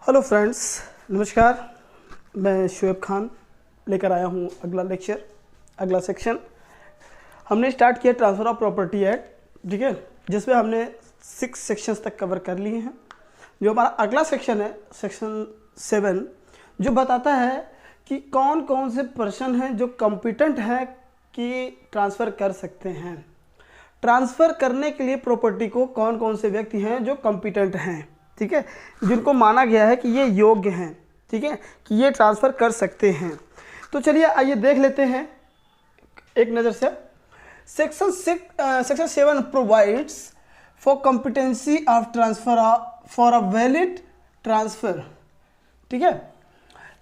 Hello friends, नमस्कार। मैं शुएब खान लेकर आया हूँ अगला लेक्चर, अगला सेक्शन। हमने स्टार्ट किया ट्रांसफ़र ऑफ प्रॉपर्टी एक्ट, ठीक है, जिसमें हमने 6 सेक्शंस तक कवर कर लिए हैं। जो हमारा अगला सेक्शन है, सेक्शन 7, जो बताता है कि कौन कौन से पर्सन हैं जो कॉम्पिटेंट हैं कि ट्रांसफ़र कर सकते हैं। ट्रांसफ़र करने के लिए प्रॉपर्टी को कौन कौन से व्यक्ति हैं जो कॉम्पिटेंट हैं, ठीक है, जिनको माना गया है कि ये योग्य हैं, ठीक है, कि ये ट्रांसफ़र कर सकते हैं। तो चलिए आइए देख लेते हैं एक नज़र से। Section 7 provides for competency of transfer for a valid transfer, ठीक है।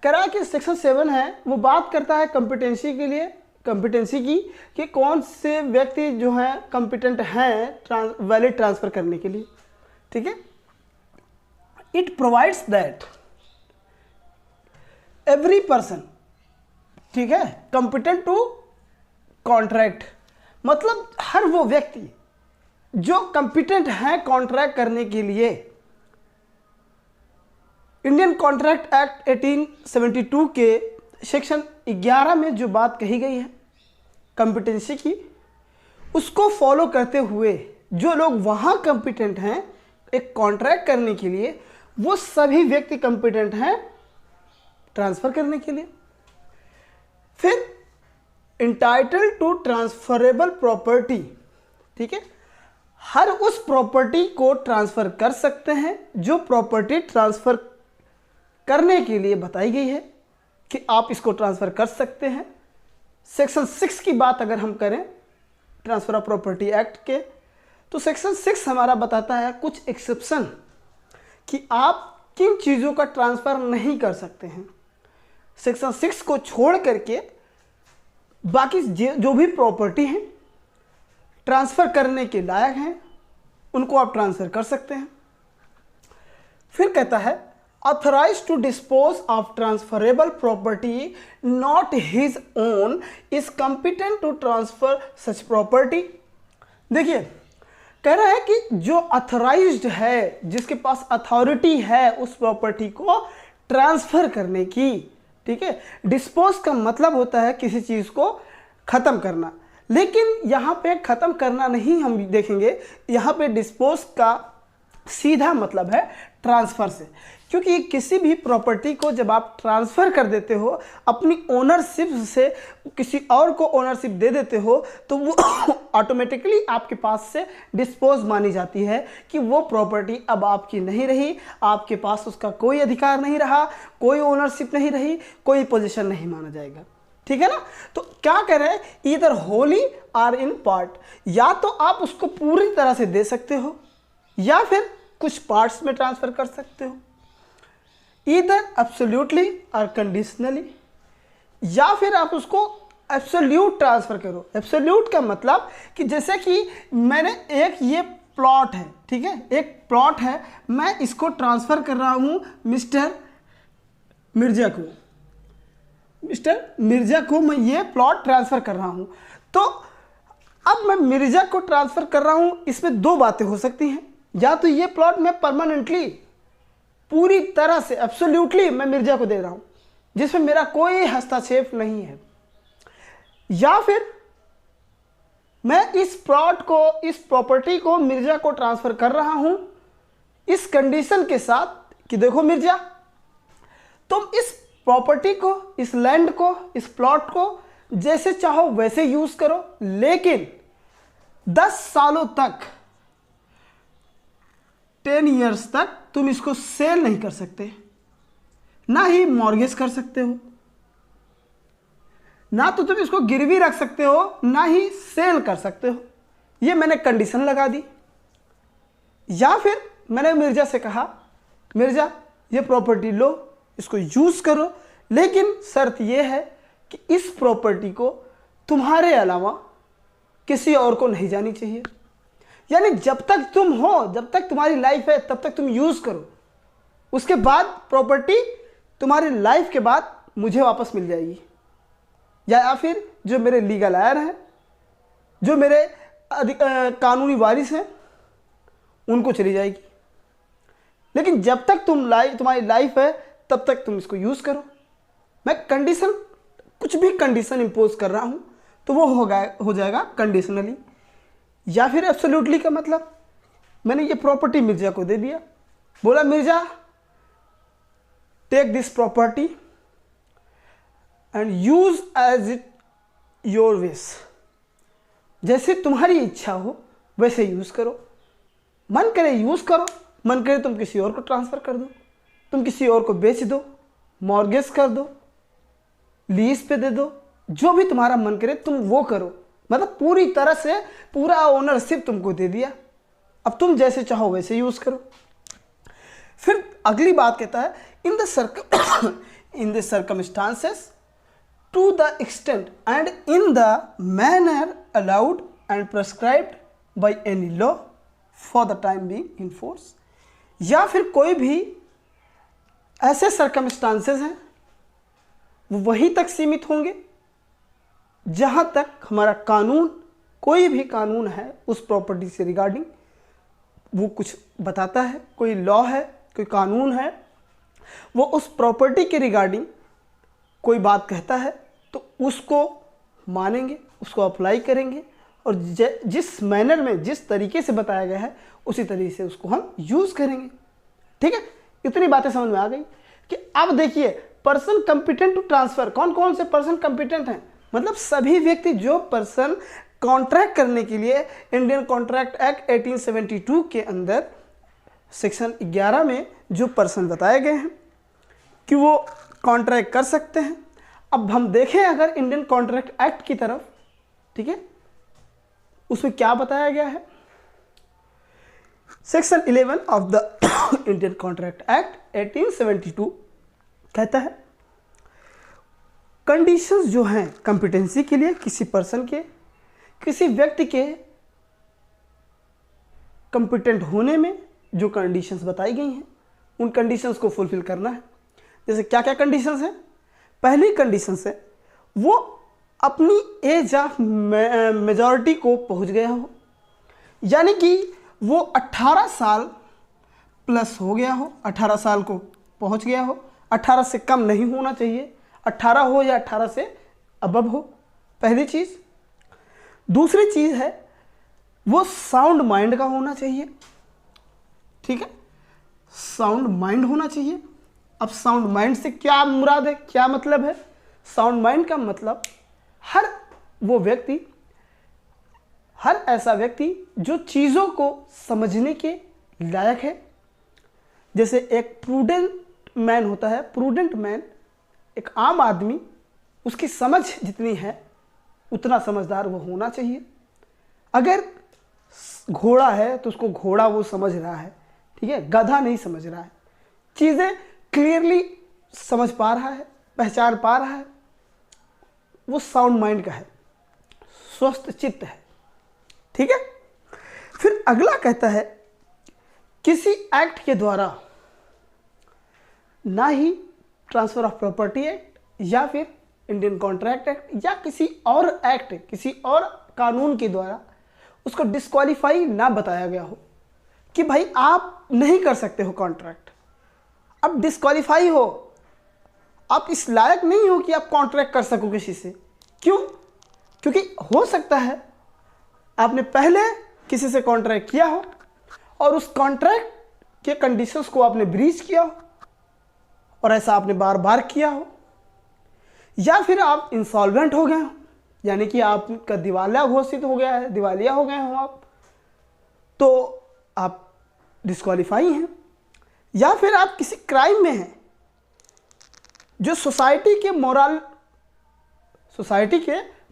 कह रहा है कि सेक्शन 7 है वो बात करता है कॉम्पिटेंसी के लिए, कॉम्पिटेंसी की, कि कौन से व्यक्ति जो हैं कॉम्पिटेंट हैं वैलिड ट्रांसफ़र करने के लिए, ठीक है। It provides that every person, ठीक है, competent to contract, मतलब हर वो व्यक्ति जो competent है कॉन्ट्रैक्ट करने के लिए। इंडियन कॉन्ट्रैक्ट एक्ट 1872 के सेक्शन 11 में जो बात कही गई है कॉम्पिटेंसी की, उसको फॉलो करते हुए जो लोग वहाँ कॉम्पिटेंट हैं एक कॉन्ट्रैक्ट करने के लिए, वो सभी व्यक्ति कॉम्पिटेंट हैं ट्रांसफ़र करने के लिए। फिर इंटाइटल्ड टू ट्रांसफरेबल प्रॉपर्टी, ठीक है, हर उस प्रॉपर्टी को ट्रांसफ़र कर सकते हैं जो प्रॉपर्टी ट्रांसफ़र करने के लिए बताई गई है कि आप इसको ट्रांसफ़र कर सकते हैं। सेक्शन 6 की बात अगर हम करें ट्रांसफ़र ऑफ प्रॉपर्टी एक्ट के, तो सेक्शन 6 हमारा बताता है कुछ एक्सेप्शन कि आप किन चीज़ों का ट्रांसफ़र नहीं कर सकते हैं। सेक्शन 6 को छोड़ करके बाकी जो भी प्रॉपर्टी हैं ट्रांसफ़र करने के लायक हैं उनको आप ट्रांसफ़र कर सकते हैं। फिर कहता है authorise to dispose of transferable property not his own is competent to transfer such property. देखिए, कह रहा है कि जो अथॉराइज्ड है, जिसके पास अथॉरिटी है उस प्रॉपर्टी को ट्रांसफ़र करने की, ठीक है। डिस्पोज का मतलब होता है किसी चीज़ को ख़त्म करना, लेकिन यहाँ पे ख़त्म करना नहीं हम देखेंगे, यहाँ पे डिस्पोज का सीधा मतलब है ट्रांसफ़र से। क्योंकि किसी भी प्रॉपर्टी को जब आप ट्रांसफ़र कर देते हो, अपनी ओनरशिप से किसी और को ओनरशिप दे देते हो, तो वो ऑटोमेटिकली आपके पास से डिस्पोज मानी जाती है कि वो प्रॉपर्टी अब आपकी नहीं रही, आपके पास उसका कोई अधिकार नहीं रहा, कोई ओनरशिप नहीं रही, कोई पोजीशन नहीं माना जाएगा, ठीक है ना। तो क्या कह रहे हैं, either wholly or in part, या तो आप उसको पूरी तरह से दे सकते हो या फिर कुछ पार्ट्स में ट्रांसफ़र कर सकते हो, ईदर एब्सोल्यूटली और कंडीशनली, या फिर आप उसको एब्सोल्यूट ट्रांसफ़र करो। एब्सोल्यूट का मतलब कि जैसे कि मैंने एक ये प्लॉट है, ठीक है, एक प्लॉट है, मैं इसको ट्रांसफ़र कर रहा हूँ मिस्टर मिर्ज़ा को, मिस्टर मिर्ज़ा को मैं ये प्लॉट ट्रांसफ़र कर रहा हूँ। तो अब मैं मिर्ज़ा को ट्रांसफ़र कर रहा हूँ, इसमें दो बातें हो सकती हैं, या तो ये प्लॉट मैं परमानेंटली पूरी तरह से एब्सोल्यूटली मैं मिर्ज़ा को दे रहा हूँ जिसमें मेरा कोई हस्तक्षेप नहीं है, या फिर मैं इस प्लॉट को, इस प्रॉपर्टी को मिर्ज़ा को ट्रांसफ़र कर रहा हूँ इस कंडीशन के साथ कि देखो मिर्ज़ा, तुम इस प्रॉपर्टी को, इस लैंड को, इस प्लॉट को जैसे चाहो वैसे यूज़ करो, लेकिन 10 सालों तक, 10 ईयर्स तक तुम इसको सेल नहीं कर सकते, ना ही मॉर्गेज कर सकते हो, ना तो तुम इसको गिरवी रख सकते हो, ना ही सेल कर सकते हो। ये मैंने कंडीशन लगा दी। या फिर मैंने मिर्ज़ा से कहा, मिर्ज़ा ये प्रॉपर्टी लो, इसको यूज़ करो, लेकिन शर्त यह है कि इस प्रॉपर्टी को तुम्हारे अलावा किसी और को नहीं जानी चाहिए। यानी जब तक तुम हो, जब तक तुम्हारी लाइफ है, तब तक तुम यूज़ करो, उसके बाद प्रॉपर्टी तुम्हारी लाइफ के बाद मुझे वापस मिल जाएगी, या फिर जो मेरे लीगल आयर हैं, जो मेरे कानूनी वारिस हैं, उनको चली जाएगी। लेकिन जब तक तुम्हारी लाइफ है तब तक तुम इसको यूज़ करो। मैं कंडीशन, कुछ भी कंडीशन इम्पोज कर रहा हूँ तो वो हो जाएगा कंडीशनली। या फिर एब्सोल्युटली का मतलब मैंने ये प्रॉपर्टी मिर्जा को दे दिया, बोला Mirza take this property and use as it your wish, जैसे तुम्हारी इच्छा हो वैसे यूज करो। मन करे यूज करो, मन करे तुम किसी और को ट्रांसफर कर दो, तुम किसी और को बेच दो, मॉर्गेज कर दो, लीज पे दे दो, जो भी तुम्हारा मन करे तुम वो करो। मतलब पूरी तरह से पूरा ओनरशिप तुमको दे दिया, अब तुम जैसे चाहो वैसे यूज करो। फिर अगली बात कहता है in the circumstances to the extent and in the manner allowed and prescribed by any law for the time being in force. या फिर कोई भी ऐसे सर्कमस्टांसेस हैं वो वहीं तक सीमित होंगे जहां तक हमारा कानून, कोई भी कानून है उस प्रॉपर्टी से रिगार्डिंग वो कुछ बताता है, कोई लॉ है, कोई कानून है, वो उस प्रॉपर्टी के रिगार्डिंग कोई बात कहता है तो उसको मानेंगे, उसको अप्लाई करेंगे और जिस मैनर में, जिस तरीके से बताया गया है उसी तरीके से उसको हम यूज़ करेंगे। ठीक है, इतनी बातें समझ में आ गई कि अब देखिए पर्सन कंपिटेंट टू ट्रांसफर, कौन कौन से पर्सन कंपिटेंट हैं, मतलब सभी व्यक्ति जो पर्सन कॉन्ट्रैक्ट करने के लिए इंडियन कॉन्ट्रैक्ट एक्ट 1872 के अंदर सेक्शन 11 में जो पर्सन बताए गए हैं कि वो कॉन्ट्रैक्ट कर सकते हैं। अब हम देखें अगर इंडियन कॉन्ट्रैक्ट एक्ट की तरफ, ठीक है, उसमें क्या बताया गया है। Section 11 of the Indian contract act 1872 कहता है कंडीशंस जो हैं कंपिटेंसी के लिए, किसी पर्सन के, किसी व्यक्ति के कंपिटेंट होने में जो कंडीशंस बताई गई हैं उन कंडीशंस को फुलफिल करना है। जैसे क्या क्या कंडीशंस हैं। पहली कंडीशंस है वो अपनी एज ऑफ मेजॉरिटी को पहुंच गया हो, यानी कि वो 18 साल प्लस हो गया हो, 18 साल को पहुंच गया हो, 18 से कम नहीं होना चाहिए, 18 हो या 18 से अबव हो, पहली चीज़। दूसरी चीज़ है वो साउंड माइंड का होना चाहिए। ठीक है, साउंड माइंड होना चाहिए। अब साउंड माइंड से क्या मुराद है, क्या मतलब है। साउंड माइंड का मतलब हर वो व्यक्ति, हर ऐसा व्यक्ति जो चीज़ों को समझने के लायक है। जैसे एक प्रूडेंट मैन होता है, प्रूडेंट मैन एक आम आदमी, उसकी समझ जितनी है उतना समझदार वो होना चाहिए। अगर घोड़ा है तो उसको घोड़ा वो समझ रहा है, ठीक है, गधा नहीं समझ रहा है, चीज़ें क्लियरली समझ पा रहा है, पहचान पा रहा है, वो साउंड माइंड का है, स्वस्थ चित्त है। ठीक है, फिर अगला कहता है किसी एक्ट के द्वारा, ना ही ट्रांसफर ऑफ प्रॉपर्टी एक्ट या फिर इंडियन कॉन्ट्रैक्ट एक्ट या किसी और एक्ट, किसी और कानून के द्वारा उसको डिस्क्वालीफाई ना बताया गया हो कि भाई आप नहीं कर सकते हो कॉन्ट्रैक्ट, अब डिस्क्वालीफाई हो, आप इस लायक नहीं हो कि आप कॉन्ट्रैक्ट कर सको किसी से। क्यों? क्योंकि हो सकता है आपने पहले किसी से कॉन्ट्रैक्ट किया हो और उस कॉन्ट्रैक्ट के कंडीशंस को आपने ब्रीच किया हो और ऐसा आपने बार बार किया हो, या फिर आप इंसॉल्वेंट हो गए हो, यानी कि आपका दिवालिया घोषित हो गया है, दिवालिया हो गए हो आप, तो आप डिस्क्वालीफाई हैं। या फिर आप किसी क्राइम में हैं जो सोसाइटी के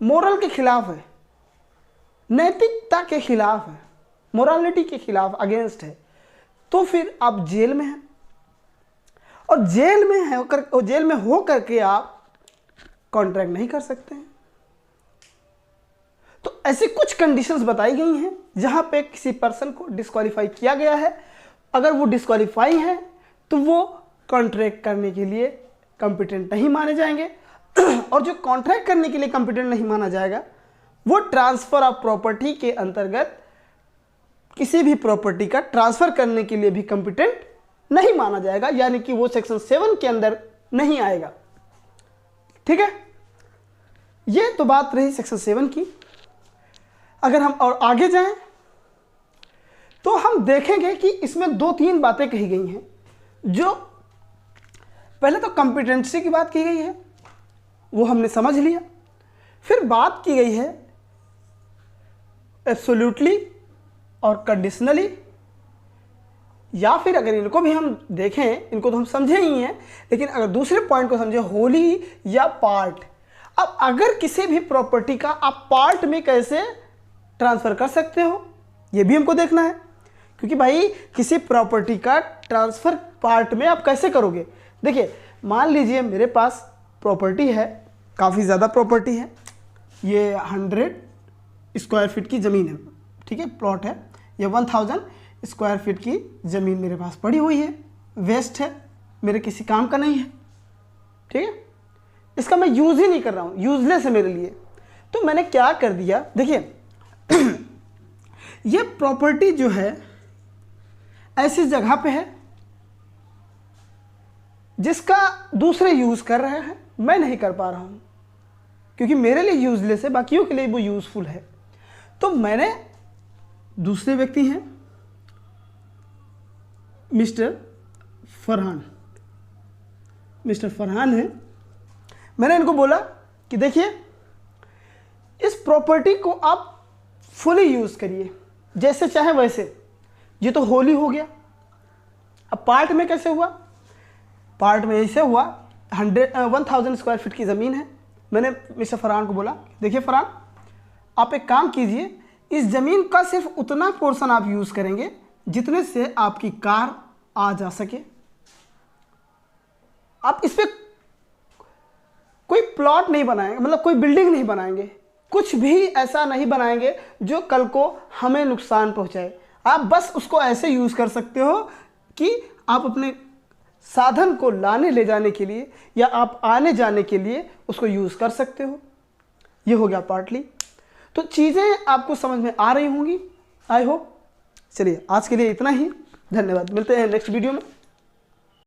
मोरल के खिलाफ है, नैतिकता के खिलाफ है, मोरालिटी के खिलाफ अगेंस्ट है, तो फिर आप जेल में हैं और जेल में हो करके आप कॉन्ट्रैक्ट नहीं कर सकते हैं। तो ऐसी कुछ कंडीशंस बताई गई हैं जहां पे किसी पर्सन को डिस्क्वालीफाई किया गया है। अगर वो डिस्क्वालीफाई है तो वो कॉन्ट्रैक्ट करने के लिए कॉम्पिटेंट नहीं माने जाएंगे और जो कॉन्ट्रैक्ट करने के लिए कॉम्पिटेंट नहीं माना जाएगा वो ट्रांसफर ऑफ प्रॉपर्टी के अंतर्गत किसी भी प्रॉपर्टी का ट्रांसफर करने के लिए भी कॉम्पिटेंट नहीं माना जाएगा, यानी कि वो सेक्शन 7 के अंदर नहीं आएगा। ठीक है, ये तो बात रही सेक्शन 7 की। अगर हम और आगे जाएं तो हम देखेंगे कि इसमें 2-3 बातें कही गई हैं। जो पहले तो कॉम्पिटेंसी की बात की गई है, वो हमने समझ लिया। फिर बात की गई है एब्सोल्यूटली और कंडीशनली, या फिर अगर इनको भी हम देखें, इनको तो हम समझे ही हैं, लेकिन अगर दूसरे पॉइंट को समझे, होली या पार्ट। अब अगर किसी भी प्रॉपर्टी का आप पार्ट में कैसे ट्रांसफ़र कर सकते हो, ये भी हमको देखना है। क्योंकि भाई किसी प्रॉपर्टी का ट्रांसफ़र पार्ट में आप कैसे करोगे। देखिए, मान लीजिए मेरे पास प्रॉपर्टी है, काफ़ी ज़्यादा प्रॉपर्टी है, ये 100 स्क्वायर फीट की ज़मीन है, ठीक है, प्लॉट है। ये 1000 स्क्वायर फीट की ज़मीन मेरे पास पड़ी हुई है, वेस्ट है, मेरे किसी काम का नहीं है, ठीक है, इसका मैं यूज़ ही नहीं कर रहा हूँ, यूजलेस है मेरे लिए। तो मैंने क्या कर दिया, देखिए ये प्रॉपर्टी जो है ऐसी जगह पे है जिसका दूसरे यूज़ कर रहे हैं, मैं नहीं कर पा रहा हूँ क्योंकि मेरे लिए यूजलेस है, बाकियों के लिए वो यूज़फुल है। तो मैंने, दूसरे व्यक्ति हैं मिस्टर फरहान है, मैंने इनको बोला कि देखिए इस प्रॉपर्टी को आप फुली यूज़ करिए, जैसे चाहे वैसे। ये तो होली हो गया। अब पार्ट में कैसे हुआ, पार्ट में ऐसे हुआ, 1000 स्क्वायर फीट की ज़मीन है। मैंने मिस्टर फरहान को बोला, देखिए फरहान, आप एक काम कीजिए, इस ज़मीन का सिर्फ उतना पोर्शन आप यूज़ करेंगे जितने से आपकी कार आ जा सके। आप इस पर कोई प्लॉट नहीं बनाएंगे, मतलब कोई बिल्डिंग नहीं बनाएंगे, कुछ भी ऐसा नहीं बनाएंगे जो कल को हमें नुकसान पहुंचाए। आप बस उसको ऐसे यूज़ कर सकते हो कि आप अपने साधन को लाने ले जाने के लिए या आप आने जाने के लिए उसको यूज़ कर सकते हो। ये हो गया पार्टली। तो चीज़ें आपको समझ में आ रही होंगी, आई होप। चलिए आज के लिए इतना ही, धन्यवाद, मिलते हैं नेक्स्ट वीडियो में।